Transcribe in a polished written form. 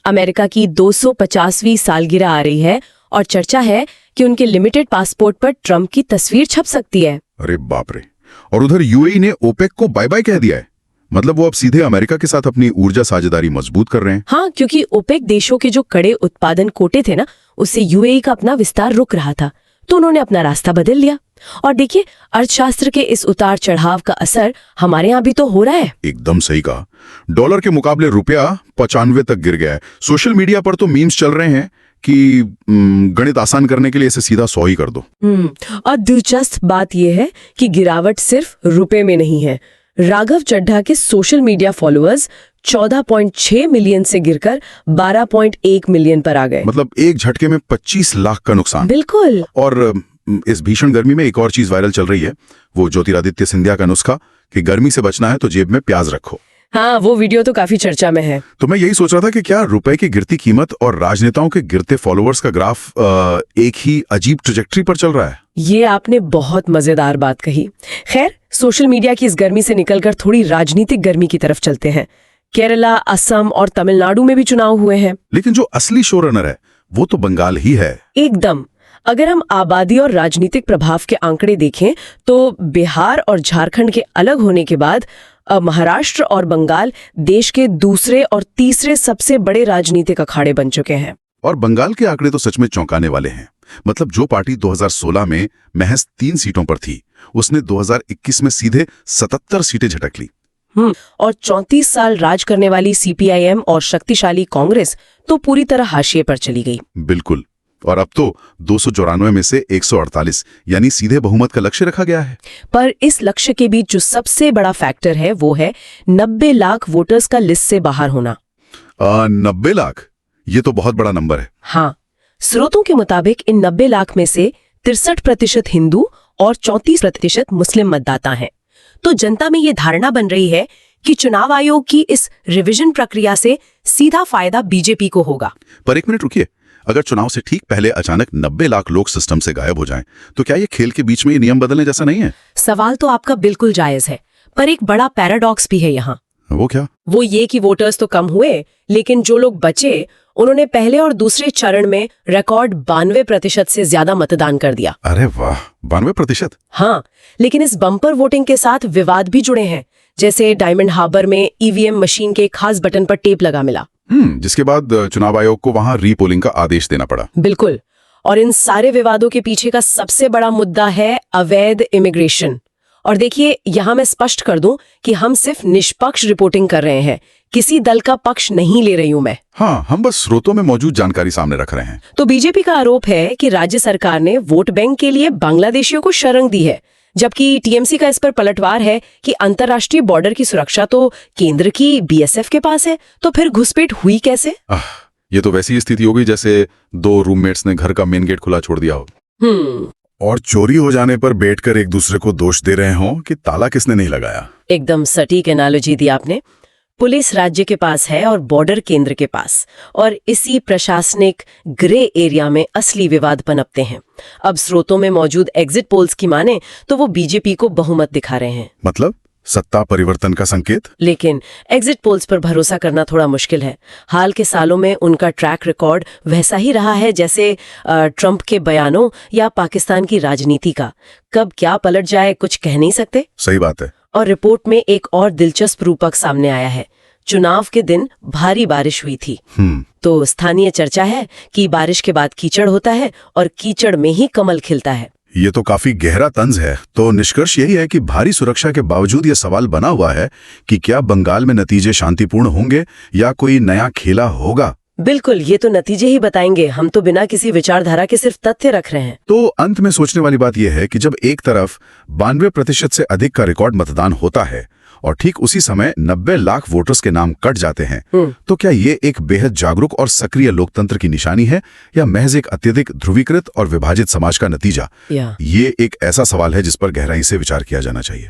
America की 250वीं सालगिरह आ रही है और चर्चा है कि उनके लिमिटेड पासपोर्ट पर ट्रंप की तस्वीर छप सकती है। अरे बाप रे। और उधर यूएई ने ओपेक को बाय बाय कह दिया है। मतलब वो अब सीधे अमेरिका के साथ अपनी ऊर्जा साझेदारी मजबूत कर रहे हैं। हाँ, क्योंकि ओपेक देशों के जो कड़े उत्पादन कोटे थे ना, उससे यूएई का अपना विस्तार रुक रहा था, तो उन्होंने अपना रास्ता बदल लिया। और देखिए, अर्थशास्त्र के इस उतार चढ़ाव का असर हमारे यहाँ भी तो हो रहा है। एकदम सही कहा। डॉलर के मुकाबले रुपया 95 तक गिर गया है। सोशल मीडिया पर तो मीम्स चल रहे हैं कि गणित आसान करने के लिए इसे सीधा 100 ही कर दो। और दिलचस्प बात यह है कि गिरावट सिर्फ रुपए में नहीं है। राघव चड्ढा के सोशल मीडिया फॉलोअर्स 14.6 मिलियन से गिरकर 12.1 मिलियन पर आ गए। मतलब एक झटके में 25 लाख का नुकसान। बिल्कुल। और इस भीषण गर्मी में एक और चीज वायरल चल रही है, वो ज्योतिरादित्य सिंधिया का नुस्खा कि गर्मी से बचना है तो जेब में प्याज रखो। हाँ, वो वीडियो तो काफी चर्चा में है। तो मैं यही सोच रहा था कि क्या रुपए की गिरती कीमत और राजनेताओं के गिरते फॉलोअर्स का ग्राफ एक ही अजीब ट्रैजेक्टरी पर चल रहा है। ये आपने बहुत मजेदार बात कही। खैर, सोशल मीडिया की इस गर्मी से निकलकर थोड़ी राजनीतिक गर्मी की तरफ चलते हैं। केरला, असम और तमिलनाडु में भी चुनाव हुए हैं। लेकिन जो असली शो रनर है वो तो बंगाल ही है। एकदम। अगर हम आबादी और राजनीतिक प्रभाव के आंकड़े देखें तो बिहार और झारखंड के अलग होने के बाद अब महाराष्ट्र और बंगाल देश के दूसरे और तीसरे सबसे बड़े राजनीतिक अखाड़े बन चुके हैं। और बंगाल के आंकड़े तो सच में चौंकाने वाले हैं। मतलब जो पार्टी 2016 में महज 3 सीटों पर थी, उसने 2021 में सीधे 77 सीटें झटक ली। और 34 साल राज करने वाली सीपीआईएम और शक्तिशाली कांग्रेस तो पूरी तरह हाशिए पर चली गई। बिल्कुल। और अब तो 294 में से 148 यानी सीधे बहुमत का लक्ष्य रखा गया है। पर इस लक्ष्य के बीच जो सबसे बड़ा फैक्टर है वो है 90 लाख वोटर्स का लिस्ट से बाहर होना। 90 लाख, ये तो बहुत बड़ा नंबर है। हाँ, स्रोतों के मुताबिक इन 90 लाख में से 63% हिंदू और 34% मुस्लिम मतदाता हैं। तो जनता में ये धारणा बन रही है कि चुनाव आयोग की इस रिवीजन प्रक्रिया से सीधा फायदा बीजेपी को होगा। पर एक मिनट रुकिए, अगर चुनाव से ठीक पहले अचानक 90 लाख लोग सिस्टम से गायब हो जाएं, तो क्या ये खेल के बीच में ये नियम बदलने जैसा नहीं है? सवाल तो आपका बिल्कुल जायज है, पर एक बड़ा पैराडॉक्स भी है यहाँ। वो क्या? वो ये कि वोटर्स तो कम हुए, लेकिन जो लोग बचे उन्होंने पहले और दूसरे चरण में रिकॉर्ड 92% से ज्यादा मतदान कर दिया। अरे वाह, 92%? हाँ, लेकिन इस बम्पर वोटिंग के साथ विवाद भी जुड़े हैं। जैसे डायमंड हार्बर में ईवीएम मशीन के खास बटन पर टेप लगा मिला, जिसके बाद चुनाव आयोग को वहां रीपोलिंग का आदेश देना पड़ा। बिल्कुल। और इन सारे विवादों के पीछे का सबसे बड़ा मुद्दा है अवैध इमिग्रेशन। और देखिए, यहाँ मैं स्पष्ट कर दूं कि हम सिर्फ निष्पक्ष रिपोर्टिंग कर रहे हैं, किसी दल का पक्ष नहीं ले रही हूं मैं। हाँ, हम बस स्रोतों में मौजूद जानकारी सामने रख रहे हैं। तो बीजेपी का आरोप है कि राज्य सरकार ने वोट बैंक के लिए बांग्लादेशियों को शरण दी है, जबकि टीएमसी का इस पर पलटवार है कि अंतर्राष्ट्रीय बॉर्डर की सुरक्षा तो केंद्र की बीएसएफ के पास है, तो फिर घुसपैठ हुई कैसे? ये तो वैसी स्थिति हो गई जैसे 2 रूममेट्स ने घर का मेन गेट खुला छोड़ दिया हो और चोरी हो जाने पर बैठकर एक दूसरे को दोष दे रहे हों कि ताला किसने नहीं लगाया। एकदम सटीक एनालॉजी दी आपने। पुलिस राज्य के पास है और बॉर्डर केंद्र के पास, और इसी प्रशासनिक ग्रे एरिया में असली विवाद पनपते हैं। अब स्रोतों में मौजूद एग्जिट पोल्स की माने तो वो बीजेपी को बहुमत दिखा रहे हैं। मतलब सत्ता परिवर्तन का संकेत? लेकिन एग्जिट पोल्स पर भरोसा करना थोड़ा मुश्किल है। हाल के सालों में उनका ट्रैक रिकॉर्ड वैसा ही रहा है जैसे ट्रंप के बयानों या पाकिस्तान की राजनीति का। कब क्या पलट जाए कुछ कह नहीं सकते। सही बात है। और रिपोर्ट में एक और दिलचस्प रूपक सामने आया है। चुनाव के दिन भारी बारिश हुई थी। तो स्थानीय चर्चा है कि बारिश के बाद कीचड़ होता है और कीचड़ में ही कमल खिलता है। ये तो काफी गहरा तंज है। तो निष्कर्ष यही है कि भारी सुरक्षा के बावजूद ये सवाल बना हुआ है कि क्या बंगाल में नतीजे शांतिपूर्ण होंगे या कोई नया खेला होगा। बिल्कुल, ये तो नतीजे ही बताएंगे। हम तो बिना किसी विचारधारा के सिर्फ तथ्य रख रहे हैं। तो अंत में सोचने वाली बात यह है कि जब एक तरफ 92% से अधिक का रिकॉर्ड मतदान होता है और ठीक उसी समय 90 लाख वोटर्स के नाम कट जाते हैं, तो क्या ये एक बेहद जागरूक और सक्रिय लोकतंत्र की निशानी है या महज एक अत्यधिक ध्रुवीकृत और विभाजित समाज का नतीजा? ये एक ऐसा सवाल है जिस पर गहराई से विचार किया जाना चाहिए।